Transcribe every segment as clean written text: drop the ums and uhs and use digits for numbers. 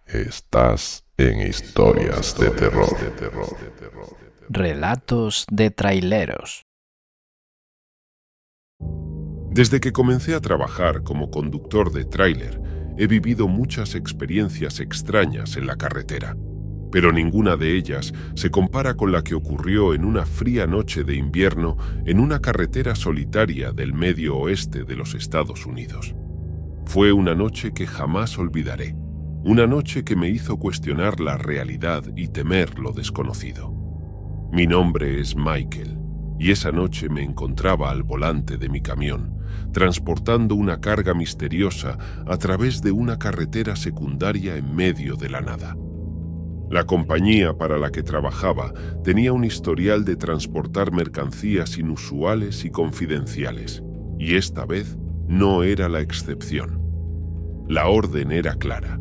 Estás en Historias de Terror. Relatos de traileros. Desde que comencé a trabajar como conductor de tráiler, he vivido muchas experiencias extrañas en la carretera, pero ninguna de ellas se compara con la que ocurrió en una fría noche de invierno en una carretera solitaria del medio oeste de los Estados Unidos. Fue una noche que jamás olvidaré, una noche que me hizo cuestionar la realidad y temer lo desconocido. Mi nombre es Michael, y esa noche me encontraba al volante de mi camión, transportando una carga misteriosa a través de una carretera secundaria en medio de la nada. La compañía para la que trabajaba tenía un historial de transportar mercancías inusuales y confidenciales, y esta vez no era la excepción. La orden era clara.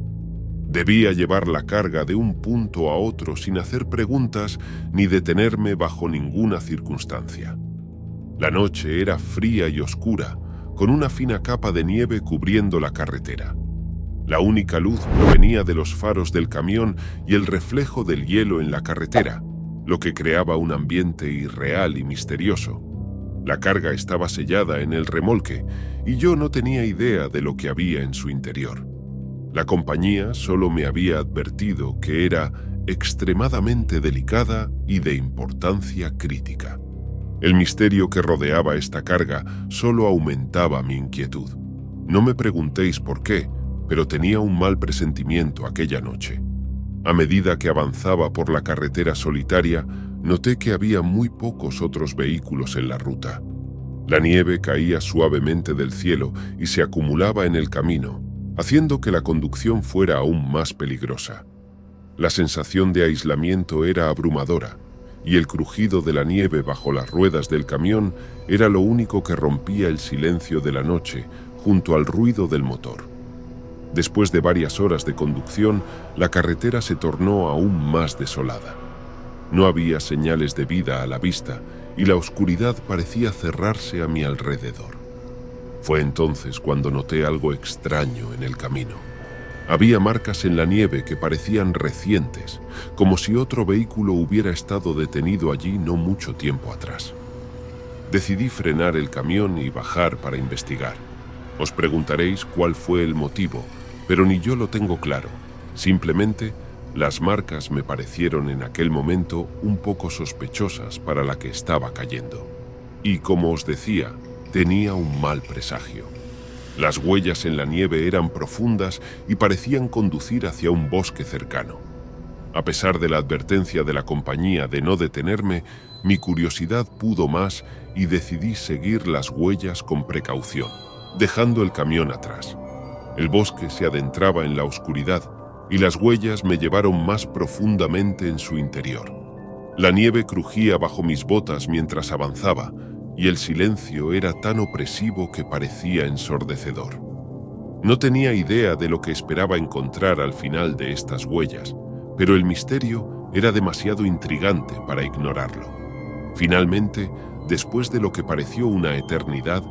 Debía llevar la carga de un punto a otro sin hacer preguntas ni detenerme bajo ninguna circunstancia. La noche era fría y oscura, con una fina capa de nieve cubriendo la carretera. La única luz provenía de los faros del camión y el reflejo del hielo en la carretera, lo que creaba un ambiente irreal y misterioso. La carga estaba sellada en el remolque y yo no tenía idea de lo que había en su interior. La compañía solo me había advertido que era extremadamente delicada y de importancia crítica. El misterio que rodeaba esta carga solo aumentaba mi inquietud. No me preguntéis por qué, pero tenía un mal presentimiento aquella noche. A medida que avanzaba por la carretera solitaria, noté que había muy pocos otros vehículos en la ruta. La nieve caía suavemente del cielo y se acumulaba en el camino, haciendo que la conducción fuera aún más peligrosa. La sensación de aislamiento era abrumadora, y el crujido de la nieve bajo las ruedas del camión era lo único que rompía el silencio de la noche junto al ruido del motor. Después de varias horas de conducción, la carretera se tornó aún más desolada. No había señales de vida a la vista, y la oscuridad parecía cerrarse a mi alrededor. Fue entonces cuando noté algo extraño en el camino. Había marcas en la nieve que parecían recientes, como si otro vehículo hubiera estado detenido allí no mucho tiempo atrás. Decidí frenar el camión y bajar para investigar. Os preguntaréis cuál fue el motivo, pero ni yo lo tengo claro. Simplemente, las marcas me parecieron en aquel momento un poco sospechosas para la que estaba cayendo. Y como os decía, tenía un mal presagio. Las huellas en la nieve eran profundas y parecían conducir hacia un bosque cercano. A pesar de la advertencia de la compañía de no detenerme, mi curiosidad pudo más y decidí seguir las huellas con precaución, dejando el camión atrás. El bosque se adentraba en la oscuridad y las huellas me llevaron más profundamente en su interior. La nieve crujía bajo mis botas mientras avanzaba, y el silencio era tan opresivo que parecía ensordecedor. No tenía idea de lo que esperaba encontrar al final de estas huellas, pero el misterio era demasiado intrigante para ignorarlo. Finalmente, después de lo que pareció una eternidad,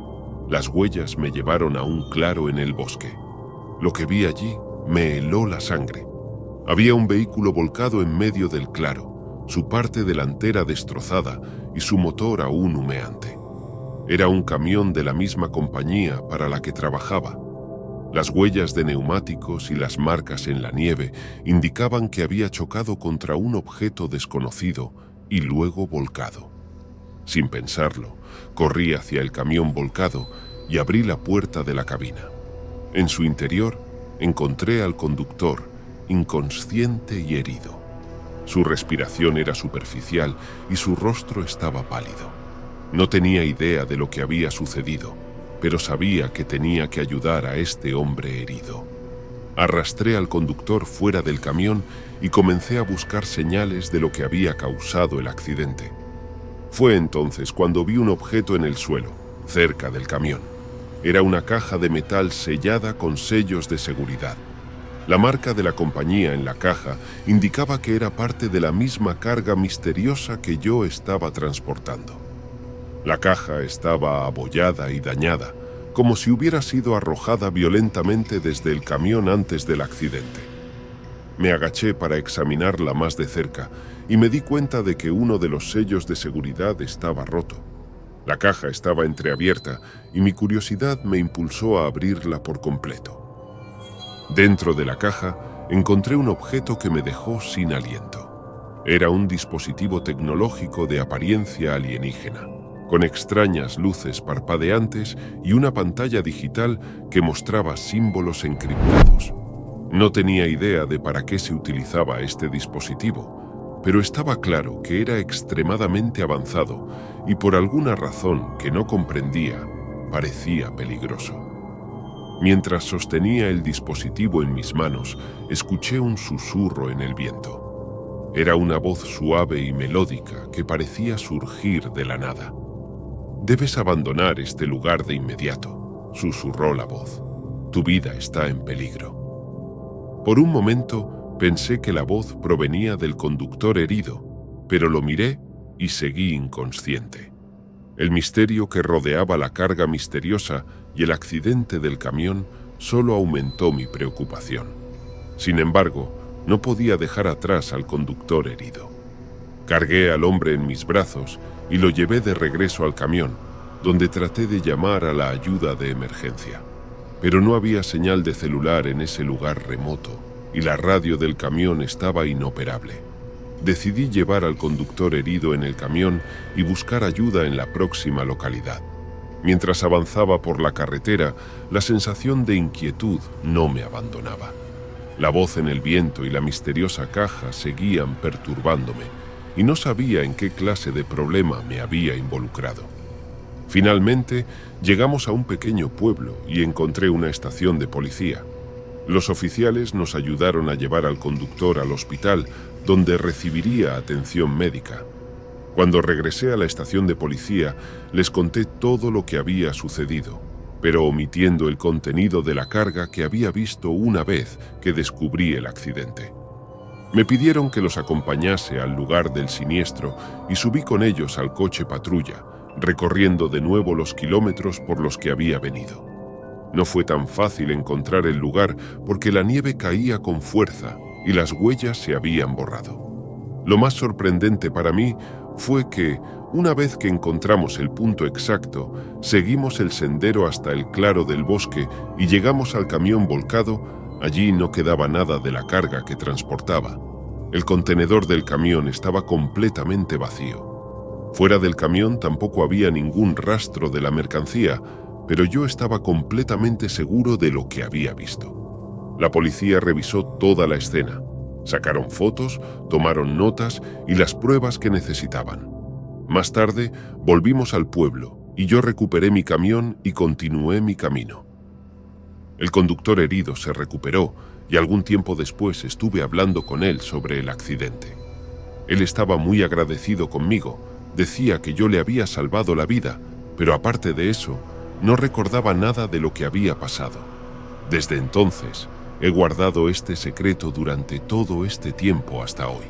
las huellas me llevaron a un claro en el bosque. Lo que vi allí me heló la sangre. Había un vehículo volcado en medio del claro, su parte delantera destrozada y su motor aún humeante. Era un camión de la misma compañía para la que trabajaba. Las huellas de neumáticos y las marcas en la nieve indicaban que había chocado contra un objeto desconocido y luego volcado. Sin pensarlo, corrí hacia el camión volcado y abrí la puerta de la cabina. En su interior, encontré al conductor, inconsciente y herido. Su respiración era superficial y su rostro estaba pálido. No tenía idea de lo que había sucedido, pero sabía que tenía que ayudar a este hombre herido. Arrastré al conductor fuera del camión y comencé a buscar señales de lo que había causado el accidente. Fue entonces cuando vi un objeto en el suelo, cerca del camión. Era una caja de metal sellada con sellos de seguridad. La marca de la compañía en la caja indicaba que era parte de la misma carga misteriosa que yo estaba transportando. La caja estaba abollada y dañada, como si hubiera sido arrojada violentamente desde el camión antes del accidente. Me agaché para examinarla más de cerca y me di cuenta de que uno de los sellos de seguridad estaba roto. La caja estaba entreabierta y mi curiosidad me impulsó a abrirla por completo. Dentro de la caja encontré un objeto que me dejó sin aliento. Era un dispositivo tecnológico de apariencia alienígena, con extrañas luces parpadeantes y una pantalla digital que mostraba símbolos encriptados. No tenía idea de para qué se utilizaba este dispositivo, pero estaba claro que era extremadamente avanzado y por alguna razón que no comprendía, parecía peligroso. Mientras sostenía el dispositivo en mis manos, escuché un susurro en el viento. Era una voz suave y melódica que parecía surgir de la nada. «Debes abandonar este lugar de inmediato», susurró la voz. «Tu vida está en peligro». Por un momento pensé que la voz provenía del conductor herido, pero lo miré y seguí inconsciente. El misterio que rodeaba la carga misteriosa y el accidente del camión solo aumentó mi preocupación. Sin embargo, no podía dejar atrás al conductor herido. Cargué al hombre en mis brazos y lo llevé de regreso al camión, donde traté de llamar a la ayuda de emergencia. Pero no había señal de celular en ese lugar remoto y la radio del camión estaba inoperable. Decidí llevar al conductor herido en el camión y buscar ayuda en la próxima localidad. Mientras avanzaba por la carretera, la sensación de inquietud no me abandonaba. La voz en el viento y la misteriosa caja seguían perturbándome y no sabía en qué clase de problema me había involucrado. Finalmente, llegamos a un pequeño pueblo y encontré una estación de policía. Los oficiales nos ayudaron a llevar al conductor al hospital, donde recibiría atención médica. Cuando regresé a la estación de policía, les conté todo lo que había sucedido, pero omitiendo el contenido de la carga que había visto una vez que descubrí el accidente. Me pidieron que los acompañase al lugar del siniestro y subí con ellos al coche patrulla, recorriendo de nuevo los kilómetros por los que había venido. No fue tan fácil encontrar el lugar porque la nieve caía con fuerza y las huellas se habían borrado. Lo más sorprendente para mí fue que, una vez que encontramos el punto exacto, seguimos el sendero hasta el claro del bosque y llegamos al camión volcado. Allí no quedaba nada de la carga que transportaba. El contenedor del camión estaba completamente vacío. Fuera del camión tampoco había ningún rastro de la mercancía, pero yo estaba completamente seguro de lo que había visto. La policía revisó toda la escena. Sacaron fotos, tomaron notas y las pruebas que necesitaban. Más tarde, volvimos al pueblo y yo recuperé mi camión y continué mi camino. El conductor herido se recuperó y algún tiempo después estuve hablando con él sobre el accidente. Él estaba muy agradecido conmigo, decía que yo le había salvado la vida, pero aparte de eso, no recordaba nada de lo que había pasado. Desde entonces, he guardado este secreto durante todo este tiempo hasta hoy.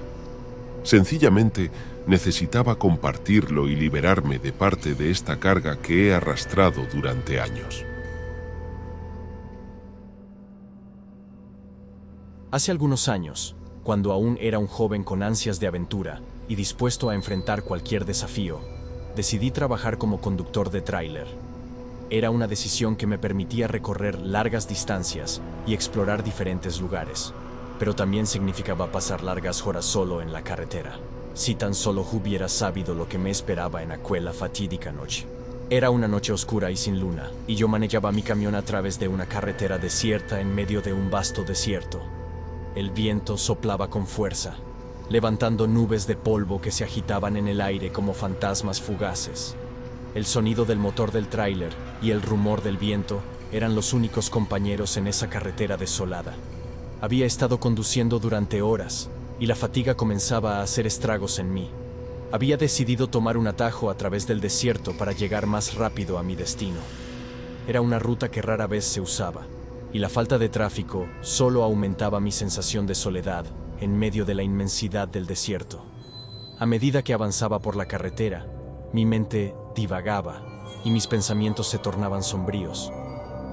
Sencillamente, necesitaba compartirlo y liberarme de parte de esta carga que he arrastrado durante años. Hace algunos años, cuando aún era un joven con ansias de aventura y dispuesto a enfrentar cualquier desafío, decidí trabajar como conductor de tráiler. Era una decisión que me permitía recorrer largas distancias y explorar diferentes lugares, pero también significaba pasar largas horas solo en la carretera. Si tan solo hubiera sabido lo que me esperaba en aquella fatídica noche. Era una noche oscura y sin luna, y yo manejaba mi camión a través de una carretera desierta en medio de un vasto desierto. El viento soplaba con fuerza, levantando nubes de polvo que se agitaban en el aire como fantasmas fugaces. El sonido del motor del tráiler y el rumor del viento eran los únicos compañeros en esa carretera desolada. Había estado conduciendo durante horas y la fatiga comenzaba a hacer estragos en mí. Había decidido tomar un atajo a través del desierto para llegar más rápido a mi destino. Era una ruta que rara vez se usaba, y la falta de tráfico solo aumentaba mi sensación de soledad en medio de la inmensidad del desierto. A medida que avanzaba por la carretera, mi mente divagaba y mis pensamientos se tornaban sombríos.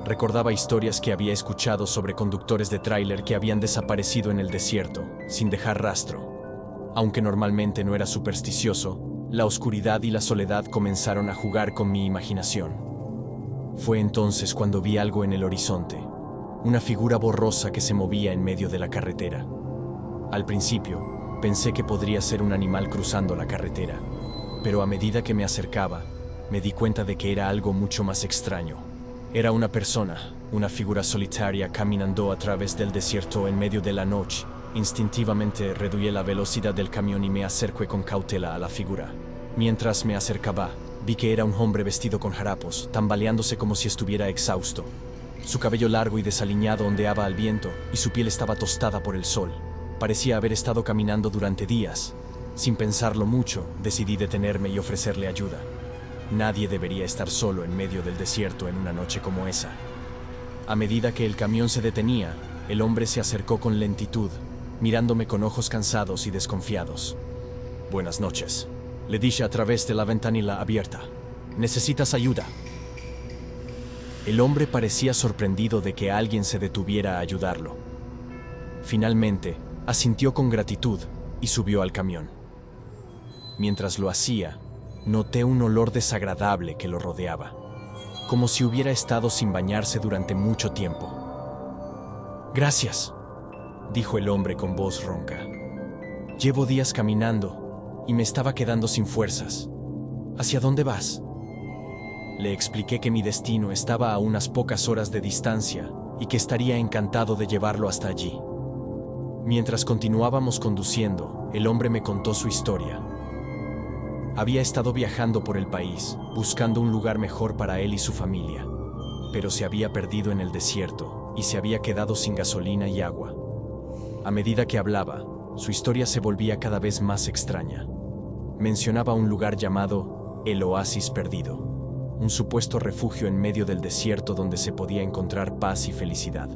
Recordaba historias que había escuchado sobre conductores de tráiler que habían desaparecido en el desierto, sin dejar rastro. Aunque normalmente no era supersticioso, la oscuridad y la soledad comenzaron a jugar con mi imaginación. Fue entonces cuando vi algo en el horizonte, una figura borrosa que se movía en medio de la carretera. Al principio, pensé que podría ser un animal cruzando la carretera, pero a medida que me acercaba, me di cuenta de que era algo mucho más extraño. Era una persona, una figura solitaria caminando a través del desierto en medio de la noche. Instintivamente reduí la velocidad del camión y me acerqué con cautela a la figura. Mientras me acercaba, vi que era un hombre vestido con harapos, tambaleándose como si estuviera exhausto. Su cabello largo y desaliñado ondeaba al viento, y su piel estaba tostada por el sol. Parecía haber estado caminando durante días. Sin pensarlo mucho, decidí detenerme y ofrecerle ayuda. Nadie debería estar solo en medio del desierto en una noche como esa. A medida que el camión se detenía, el hombre se acercó con lentitud, mirándome con ojos cansados y desconfiados. «Buenas noches», le dije a través de la ventanilla abierta. «¿Necesitas ayuda?». El hombre parecía sorprendido de que alguien se detuviera a ayudarlo. Finalmente, asintió con gratitud y subió al camión. Mientras lo hacía, noté un olor desagradable que lo rodeaba, como si hubiera estado sin bañarse durante mucho tiempo. «Gracias», dijo el hombre con voz ronca. «Llevo días caminando y me estaba quedando sin fuerzas. ¿Hacia dónde vas?». Le expliqué que mi destino estaba a unas pocas horas de distancia y que estaría encantado de llevarlo hasta allí. Mientras continuábamos conduciendo, el hombre me contó su historia. Había estado viajando por el país, buscando un lugar mejor para él y su familia, pero se había perdido en el desierto y se había quedado sin gasolina y agua. A medida que hablaba, su historia se volvía cada vez más extraña. Mencionaba un lugar llamado el Oasis Perdido, un supuesto refugio en medio del desierto donde se podía encontrar paz y felicidad.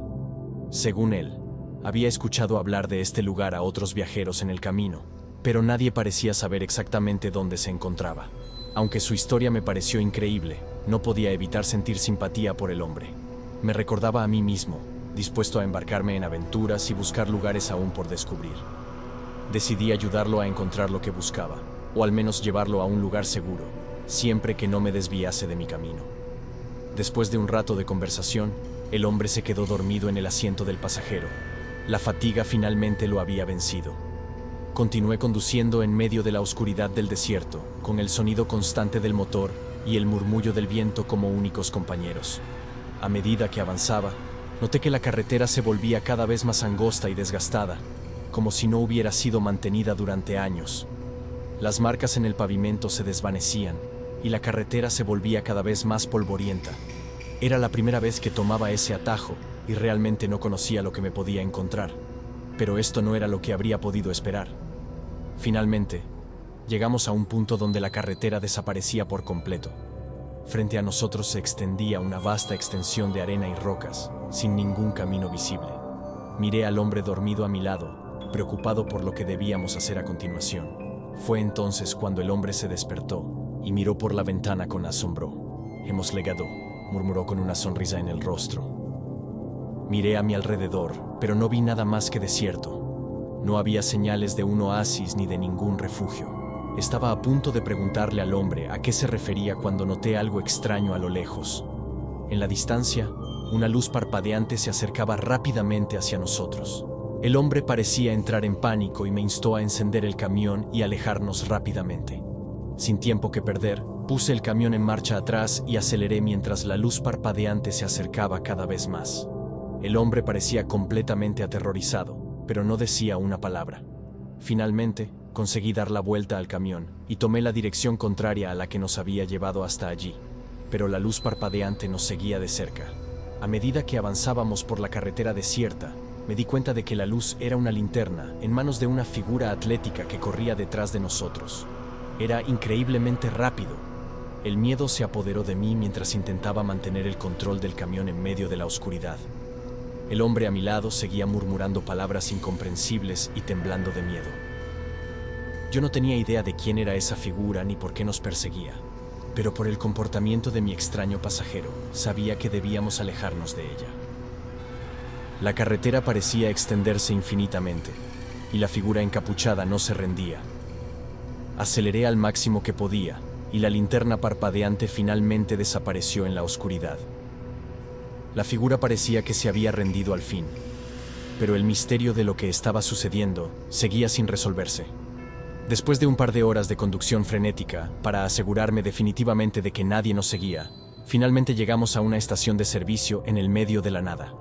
Según él, había escuchado hablar de este lugar a otros viajeros en el camino, pero nadie parecía saber exactamente dónde se encontraba. Aunque su historia me pareció increíble, no podía evitar sentir simpatía por el hombre. Me recordaba a mí mismo, dispuesto a embarcarme en aventuras y buscar lugares aún por descubrir. Decidí ayudarlo a encontrar lo que buscaba, o al menos llevarlo a un lugar seguro, siempre que no me desviase de mi camino. Después de un rato de conversación, el hombre se quedó dormido en el asiento del pasajero. La fatiga finalmente lo había vencido. Continué conduciendo en medio de la oscuridad del desierto, con el sonido constante del motor y el murmullo del viento como únicos compañeros. A medida que avanzaba, noté que la carretera se volvía cada vez más angosta y desgastada, como si no hubiera sido mantenida durante años. Las marcas en el pavimento se desvanecían y la carretera se volvía cada vez más polvorienta. Era la primera vez que tomaba ese atajo y realmente no conocía lo que me podía encontrar, pero esto no era lo que habría podido esperar. Finalmente, llegamos a un punto donde la carretera desaparecía por completo. Frente a nosotros se extendía una vasta extensión de arena y rocas, sin ningún camino visible. Miré al hombre dormido a mi lado, preocupado por lo que debíamos hacer a continuación. Fue entonces cuando el hombre se despertó y miró por la ventana con asombro. «Hemos llegado», murmuró con una sonrisa en el rostro. Miré a mi alrededor, pero no vi nada más que desierto. No había señales de un oasis ni de ningún refugio. Estaba a punto de preguntarle al hombre a qué se refería cuando noté algo extraño a lo lejos. En la distancia, una luz parpadeante se acercaba rápidamente hacia nosotros. El hombre parecía entrar en pánico y me instó a encender el camión y alejarnos rápidamente. Sin tiempo que perder, puse el camión en marcha atrás y aceleré mientras la luz parpadeante se acercaba cada vez más. El hombre parecía completamente aterrorizado, pero no decía una palabra. Finalmente, conseguí dar la vuelta al camión y tomé la dirección contraria a la que nos había llevado hasta allí, pero la luz parpadeante nos seguía de cerca. A medida que avanzábamos por la carretera desierta, me di cuenta de que la luz era una linterna en manos de una figura atlética que corría detrás de nosotros. Era increíblemente rápido. El miedo se apoderó de mí mientras intentaba mantener el control del camión en medio de la oscuridad. El hombre a mi lado seguía murmurando palabras incomprensibles y temblando de miedo. Yo no tenía idea de quién era esa figura ni por qué nos perseguía. pero por el comportamiento de mi extraño pasajero, sabía que debíamos alejarnos de ella. La carretera parecía extenderse infinitamente, y la figura encapuchada no se rendía. Aceleré al máximo que podía, y la linterna parpadeante finalmente desapareció en la oscuridad. La figura parecía que se había rendido al fin, pero el misterio de lo que estaba sucediendo seguía sin resolverse. Después de un par de horas de conducción frenética, para asegurarme definitivamente de que nadie nos seguía, finalmente llegamos a una estación de servicio en el medio de la nada.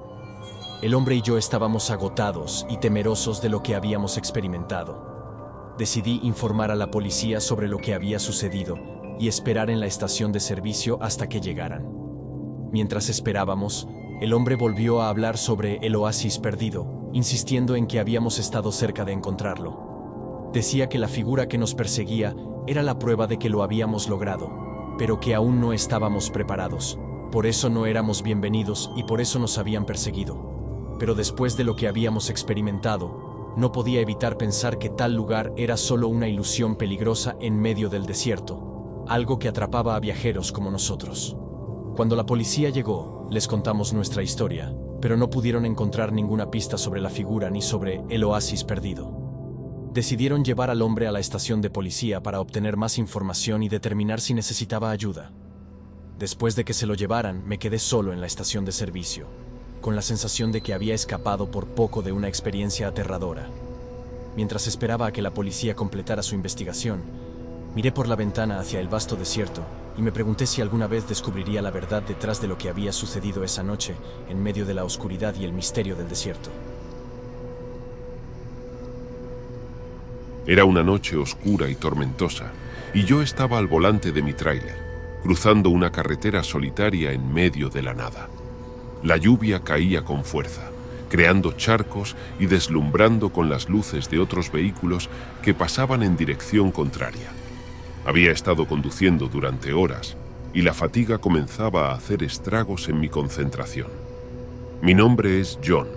El hombre y yo estábamos agotados y temerosos de lo que habíamos experimentado. Decidí informar a la policía sobre lo que había sucedido y esperar en la estación de servicio hasta que llegaran. Mientras esperábamos, el hombre volvió a hablar sobre el oasis perdido, insistiendo en que habíamos estado cerca de encontrarlo. Decía que la figura que nos perseguía era la prueba de que lo habíamos logrado, pero que aún no estábamos preparados. Por eso no éramos bienvenidos y por eso nos habían perseguido. Pero después de lo que habíamos experimentado, no podía evitar pensar que tal lugar era solo una ilusión peligrosa en medio del desierto, algo que atrapaba a viajeros como nosotros. Cuando la policía llegó, les contamos nuestra historia, pero no pudieron encontrar ninguna pista sobre la figura ni sobre el oasis perdido. Decidieron llevar al hombre a la estación de policía para obtener más información y determinar si necesitaba ayuda. Después de que se lo llevaran, me quedé solo en la estación de servicio, con la sensación de que había escapado por poco de una experiencia aterradora. Mientras esperaba a que la policía completara su investigación, miré por la ventana hacia el vasto desierto y me pregunté si alguna vez descubriría la verdad detrás de lo que había sucedido esa noche en medio de la oscuridad y el misterio del desierto. Era una noche oscura y tormentosa, y yo estaba al volante de mi tráiler, cruzando una carretera solitaria en medio de la nada. La lluvia caía con fuerza, creando charcos y deslumbrando con las luces de otros vehículos que pasaban en dirección contraria. Había estado conduciendo durante horas, y la fatiga comenzaba a hacer estragos en mi concentración. Mi nombre es John,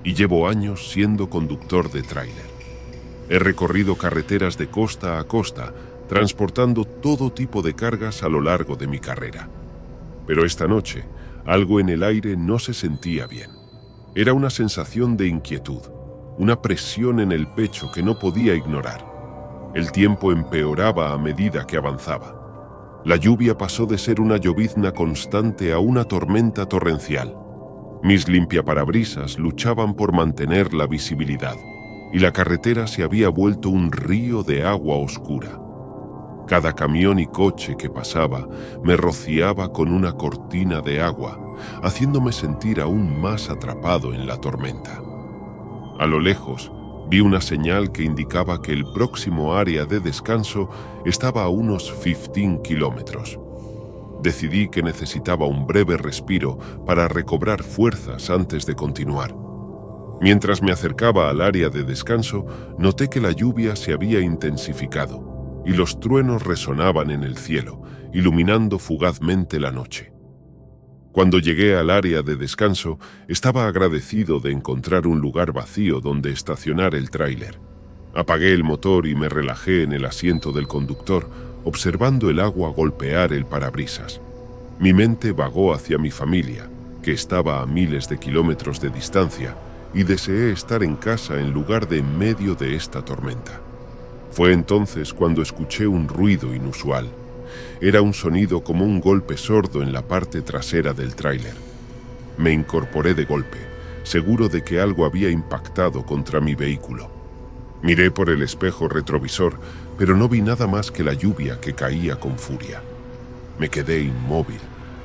y llevo años siendo conductor de tráiler. He recorrido carreteras de costa a costa, transportando todo tipo de cargas a lo largo de mi carrera. Pero esta noche, algo en el aire no se sentía bien. Era una sensación de inquietud, una presión en el pecho que no podía ignorar. El tiempo empeoraba a medida que avanzaba. La lluvia pasó de ser una llovizna constante a una tormenta torrencial. Mis limpiaparabrisas luchaban por mantener la visibilidad, y la carretera se había vuelto un río de agua oscura. Cada camión y coche que pasaba me rociaba con una cortina de agua, haciéndome sentir aún más atrapado en la tormenta. A lo lejos, vi una señal que indicaba que el próximo área de descanso estaba a unos 15 kilómetros. Decidí que necesitaba un breve respiro para recobrar fuerzas antes de continuar. Mientras me acercaba al área de descanso, noté que la lluvia se había intensificado y los truenos resonaban en el cielo, iluminando fugazmente la noche. Cuando llegué al área de descanso, estaba agradecido de encontrar un lugar vacío donde estacionar el tráiler. Apagué el motor y me relajé en el asiento del conductor, observando el agua golpear el parabrisas. Mi mente vagó hacia mi familia, que estaba a miles de kilómetros de distancia, y deseé estar en casa en lugar de en medio de esta tormenta. Fue entonces cuando escuché un ruido inusual. Era un sonido como un golpe sordo en la parte trasera del tráiler. Me incorporé de golpe, seguro de que algo había impactado contra mi vehículo. Miré por el espejo retrovisor, pero no vi nada más que la lluvia que caía con furia. Me quedé inmóvil,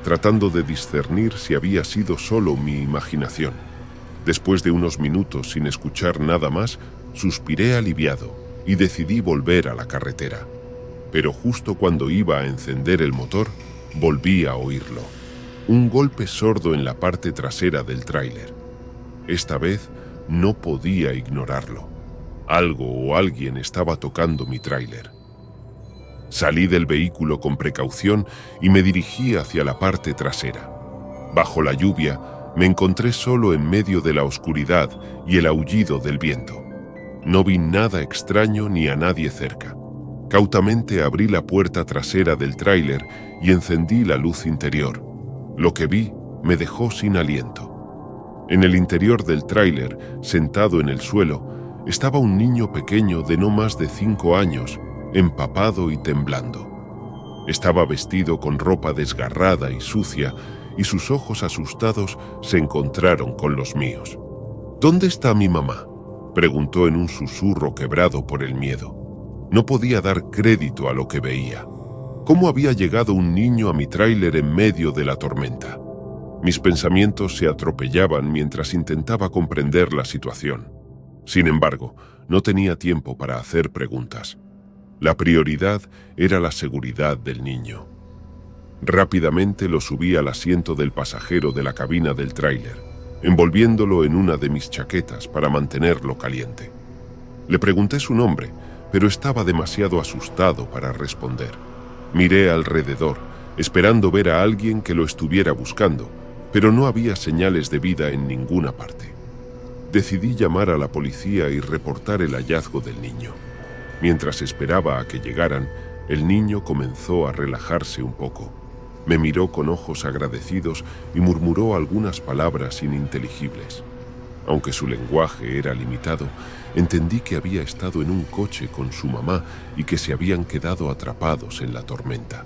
tratando de discernir si había sido solo mi imaginación. Después de unos minutos sin escuchar nada más, suspiré aliviado y decidí volver a la carretera. Pero justo cuando iba a encender el motor, volví a oírlo. Un golpe sordo en la parte trasera del tráiler. Esta vez no podía ignorarlo. Algo o alguien estaba tocando mi tráiler. Salí del vehículo con precaución y me dirigí hacia la parte trasera. Bajo la lluvia, me encontré solo en medio de la oscuridad y el aullido del viento. No vi nada extraño ni a nadie cerca. Cautamente abrí la puerta trasera del tráiler y encendí la luz interior. Lo que vi me dejó sin aliento. En el interior del tráiler, sentado en el suelo, estaba un niño pequeño de no más de 5 años, empapado y temblando. Estaba vestido con ropa desgarrada y sucia, y sus ojos asustados se encontraron con los míos. «¿Dónde está mi mamá?», preguntó en un susurro quebrado por el miedo. No podía dar crédito a lo que veía. ¿Cómo había llegado un niño a mi tráiler en medio de la tormenta? Mis pensamientos se atropellaban mientras intentaba comprender la situación. Sin embargo, no tenía tiempo para hacer preguntas. La prioridad era la seguridad del niño. Rápidamente lo subí al asiento del pasajero de la cabina del tráiler, envolviéndolo en una de mis chaquetas para mantenerlo caliente. Le pregunté su nombre, pero estaba demasiado asustado para responder. Miré alrededor, esperando ver a alguien que lo estuviera buscando, pero no había señales de vida en ninguna parte. Decidí llamar a la policía y reportar el hallazgo del niño. Mientras esperaba a que llegaran, el niño comenzó a relajarse un poco. Me miró con ojos agradecidos y murmuró algunas palabras ininteligibles. Aunque su lenguaje era limitado, entendí que había estado en un coche con su mamá y que se habían quedado atrapados en la tormenta.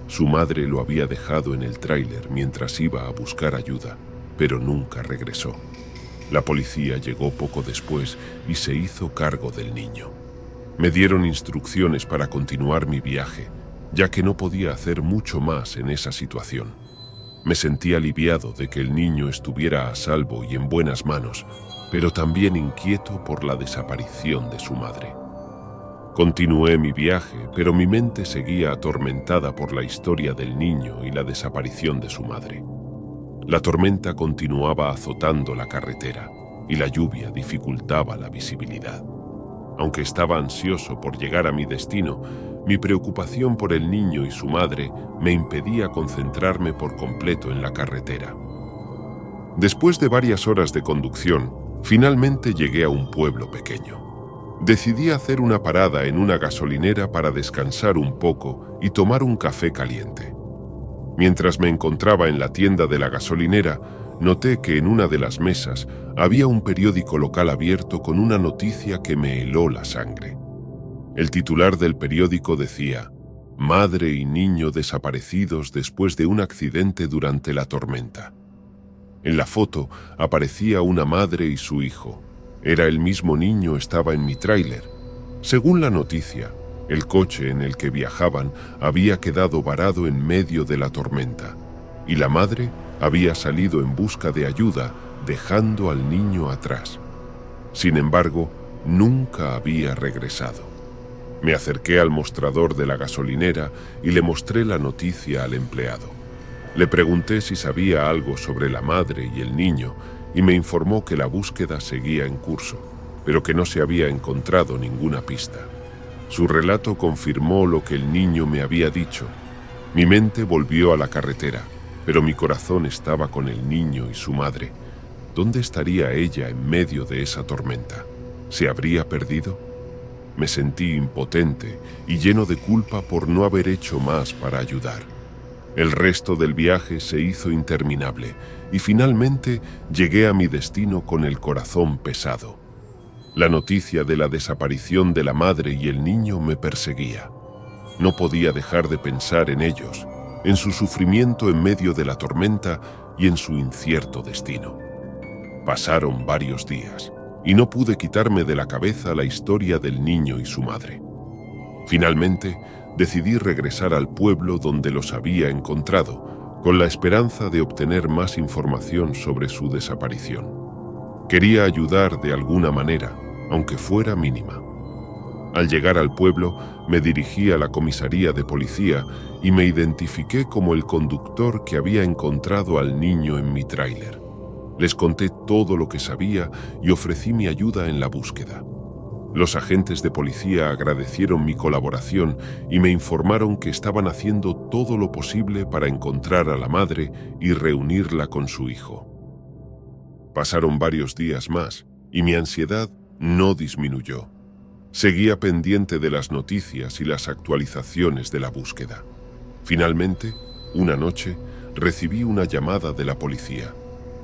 Su madre lo había dejado en el tráiler mientras iba a buscar ayuda, pero nunca regresó. La policía llegó poco después y se hizo cargo del niño. Me dieron instrucciones para continuar mi viaje, ya que no podía hacer mucho más en esa situación. Me sentí aliviado de que el niño estuviera a salvo y en buenas manos, pero también inquieto por la desaparición de su madre. Continué mi viaje, pero mi mente seguía atormentada por la historia del niño y la desaparición de su madre. La tormenta continuaba azotando la carretera y la lluvia dificultaba la visibilidad. Aunque estaba ansioso por llegar a mi destino, mi preocupación por el niño y su madre me impedía concentrarme por completo en la carretera. Después de varias horas de conducción, finalmente llegué a un pueblo pequeño. Decidí hacer una parada en una gasolinera para descansar un poco y tomar un café caliente. Mientras me encontraba en la tienda de la gasolinera, noté que en una de las mesas había un periódico local abierto con una noticia que me heló la sangre. El titular del periódico decía: «Madre y niño desaparecidos después de un accidente durante la tormenta». En la foto aparecía una madre y su hijo. Era el mismo niño, estaba en mi tráiler. Según la noticia, el coche en el que viajaban había quedado varado en medio de la tormenta, y la madre había salido en busca de ayuda, dejando al niño atrás. Sin embargo, nunca había regresado. Me acerqué al mostrador de la gasolinera y le mostré la noticia al empleado. Le pregunté si sabía algo sobre la madre y el niño y me informó que la búsqueda seguía en curso, pero que no se había encontrado ninguna pista. Su relato confirmó lo que el niño me había dicho. Mi mente volvió a la carretera, pero mi corazón estaba con el niño y su madre. ¿Dónde estaría ella en medio de esa tormenta? ¿Se habría perdido? Me sentí impotente y lleno de culpa por no haber hecho más para ayudar. El resto del viaje se hizo interminable y finalmente llegué a mi destino con el corazón pesado. La noticia de la desaparición de la madre y el niño me perseguía. No podía dejar de pensar en ellos, en su sufrimiento en medio de la tormenta y en su incierto destino. Pasaron varios días y no pude quitarme de la cabeza la historia del niño y su madre. Finalmente, decidí regresar al pueblo donde los había encontrado, con la esperanza de obtener más información sobre su desaparición. Quería ayudar de alguna manera, aunque fuera mínima. Al llegar al pueblo, me dirigí a la comisaría de policía y me identifiqué como el conductor que había encontrado al niño en mi tráiler. Les conté todo lo que sabía y ofrecí mi ayuda en la búsqueda. Los agentes de policía agradecieron mi colaboración y me informaron que estaban haciendo todo lo posible para encontrar a la madre y reunirla con su hijo. Pasaron varios días más y mi ansiedad no disminuyó. Seguía pendiente de las noticias y las actualizaciones de la búsqueda. Finalmente, una noche, recibí una llamada de la policía.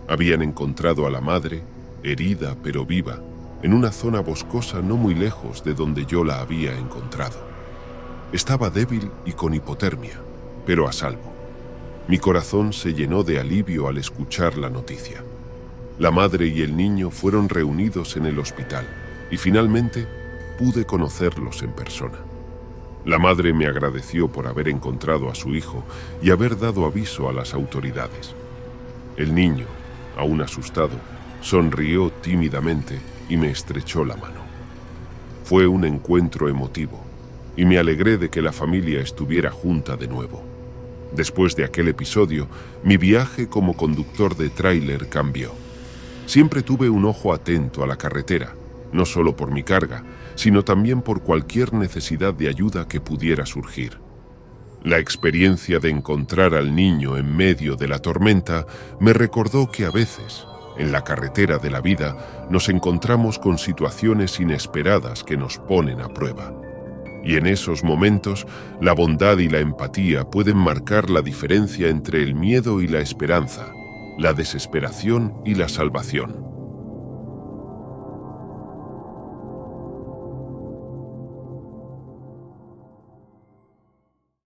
Habían encontrado a la madre, herida pero viva, en una zona boscosa no muy lejos de donde yo la había encontrado. Estaba débil y con hipotermia, pero a salvo. Mi corazón se llenó de alivio al escuchar la noticia. La madre y el niño fueron reunidos en el hospital y finalmente pude conocerlos en persona. La madre me agradeció por haber encontrado a su hijo y haber dado aviso a las autoridades. El niño, aún asustado, sonrió tímidamente y me estrechó la mano. Fue un encuentro emotivo y me alegré de que la familia estuviera junta de nuevo. Después de aquel episodio, mi viaje como conductor de tráiler cambió. Siempre tuve un ojo atento a la carretera, no solo por mi carga, sino también por cualquier necesidad de ayuda que pudiera surgir. La experiencia de encontrar al niño en medio de la tormenta me recordó que a veces, en la carretera de la vida, nos encontramos con situaciones inesperadas que nos ponen a prueba. Y en esos momentos, la bondad y la empatía pueden marcar la diferencia entre el miedo y la esperanza, la desesperación y la salvación.